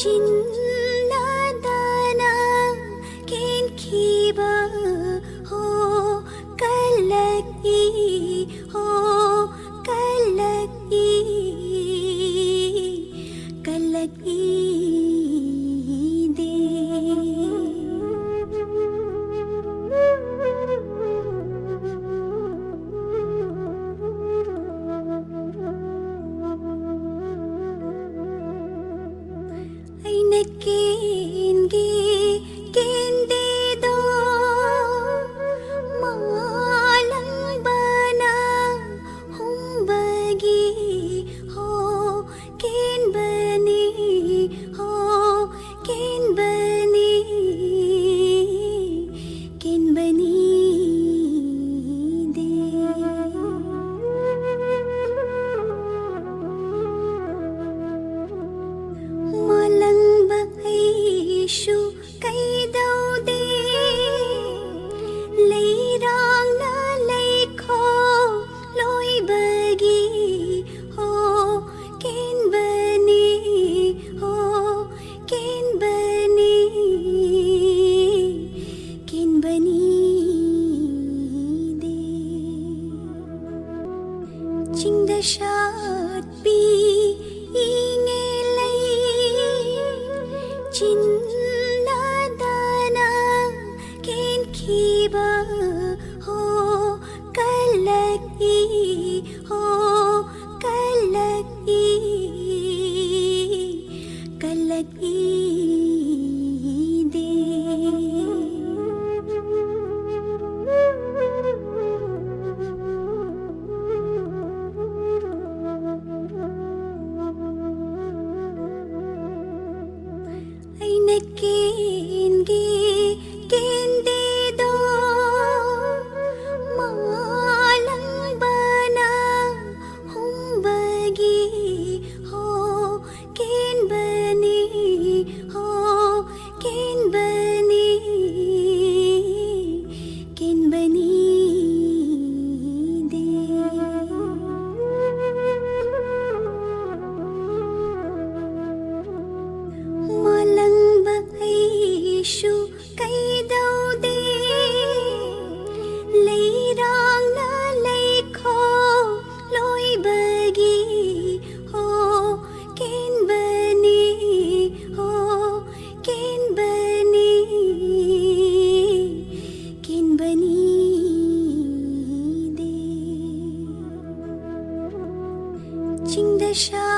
ಚಿನ್ನದನ ಕೆಂಕಿಬ ಹೋ ಕಲ್ಲಕ್ಕಿ ಹೋ ಕಲ್ಲಕ್ಕಿ ಕಲ್ಲಕ್ಕಿ ದೇ കേൻകേ കേന്ദേദോ മാലംബന ഹുംബഗി ഹോ കേൻബനി ഹോ കേൻബനി കേൻബനി ദേ Shu kai dau de lei rang na lei kho loi bagi ho ken bani ho ken bani de ching da shat pi inge lei ചിന്നദന കേൻകിബ ഹോ കല്ലക്കി ഹോ കല്ലക്കി കല്ലക്കി ദേ കേൻകേ കേന്ദേദോ മാലംബന ഹുംബഗി ഹോ കേൻബനി ഹോ കേൻബനി കേൻബനി ദേ Shu kai dau de lei rang na lei kho loi bagi ho ken bani ho ken bani de ching da sha